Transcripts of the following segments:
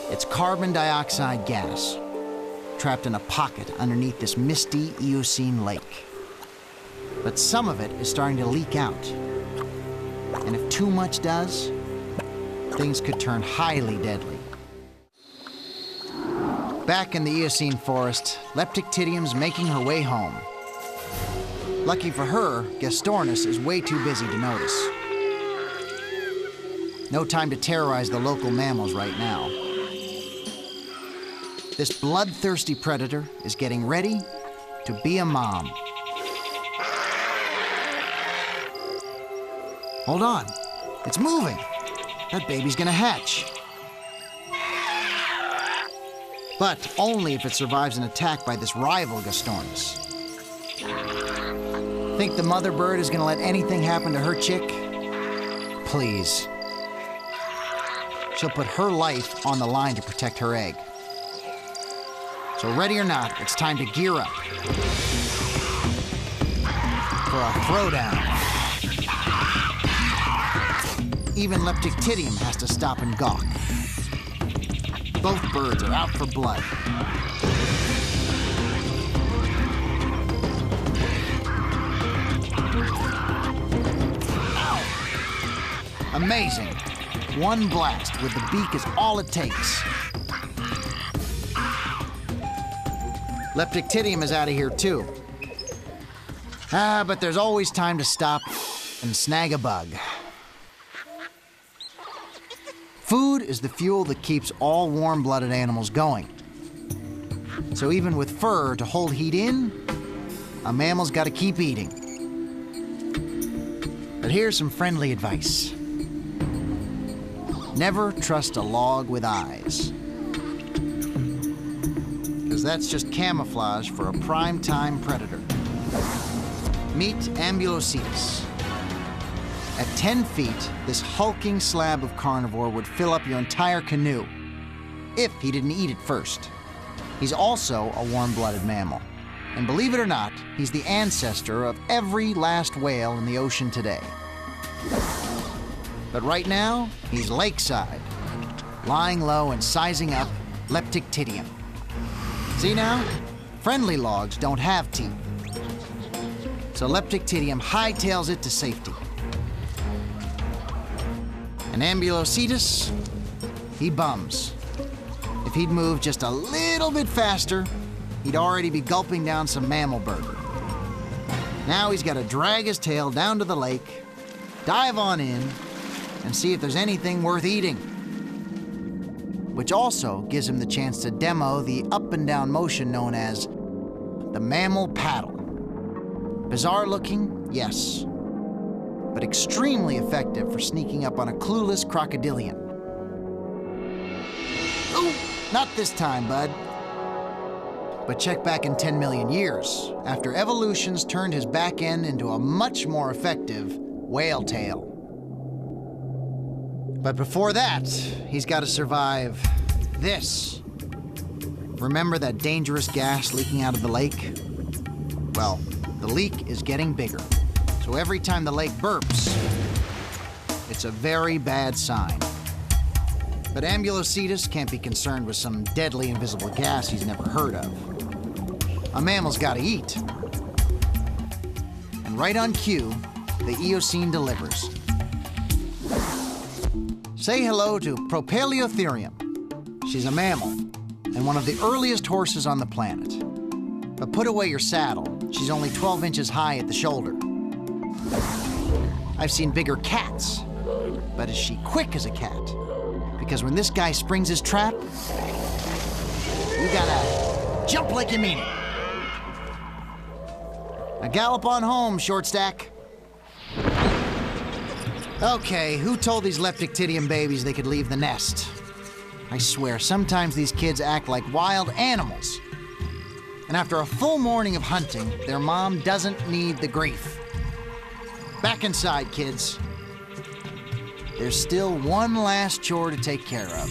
It's carbon dioxide gas, trapped in a pocket underneath this misty Eocene lake. But some of it is starting to leak out. And if too much does, things could turn highly deadly. Back in the Eocene forest, Leptictitium's making her way home. Lucky for her, Gastornis is way too busy to notice. No time to terrorize the local mammals right now. This bloodthirsty predator is getting ready to be a mom. Hold on, it's moving. That baby's gonna hatch. But only if it survives an attack by this rival Gastornis. Think the mother bird is gonna let anything happen to her chick? Please. She'll put her life on the line to protect her egg. So ready or not, it's time to gear up for a throwdown. Even Leptictitium has to stop and gawk. Both birds are out for blood. Ow! Amazing. One blast with the beak is all it takes. Leptictitium is out of here too. But there's always time to stop and snag a bug. Food is the fuel that keeps all warm-blooded animals going. So even with fur to hold heat in, a mammal's got to keep eating. But here's some friendly advice. Never trust a log with eyes. Because that's just camouflage for a prime-time predator. Meet Ambulocetus. At 10 feet, this hulking slab of carnivore would fill up your entire canoe, if he didn't eat it first. He's also a warm-blooded mammal. And believe it or not, he's the ancestor of every last whale in the ocean today. But right now, he's lakeside, lying low and sizing up Leptictitium. See now? Friendly logs don't have teeth. So Leptictitium hightails it to safety. And Ambulocetus, he bums. If he'd moved just a little bit faster, he'd already be gulping down some mammal burger. Now he's got to drag his tail down to the lake, dive on in, and see if there's anything worth eating. Which also gives him the chance to demo the up and down motion known as the mammal paddle. Bizarre looking, yes, but extremely effective for sneaking up on a clueless crocodilian. Ooh, not this time, bud. But check back in 10 million years, after evolution's turned his back end into a much more effective whale tail. But before that, he's got to survive this. Remember that dangerous gas leaking out of the lake? Well, the leak is getting bigger. So every time the lake burps, it's a very bad sign. But Ambulocetus can't be concerned with some deadly invisible gas he's never heard of. A mammal's got to eat. And right on cue, the Eocene delivers. Say hello to Propaleotherium. She's a mammal and one of the earliest horses on the planet. But put away your saddle. She's only 12 inches high at the shoulder. I've seen bigger cats, but is she quick as a cat? Because when this guy springs his trap, you gotta jump like you mean it. Now gallop on home, short stack. Okay, who told these Leptictitium babies they could leave the nest? I swear, sometimes these kids act like wild animals. And after a full morning of hunting, their mom doesn't need the grief. Back inside, kids. There's still one last chore to take care of.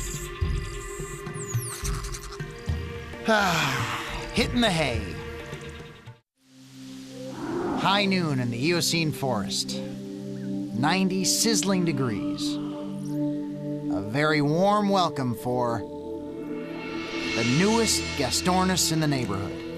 Hitting the hay. High noon in the Eocene forest. 90 sizzling degrees. A very warm welcome for the newest Gastornis in the neighborhood.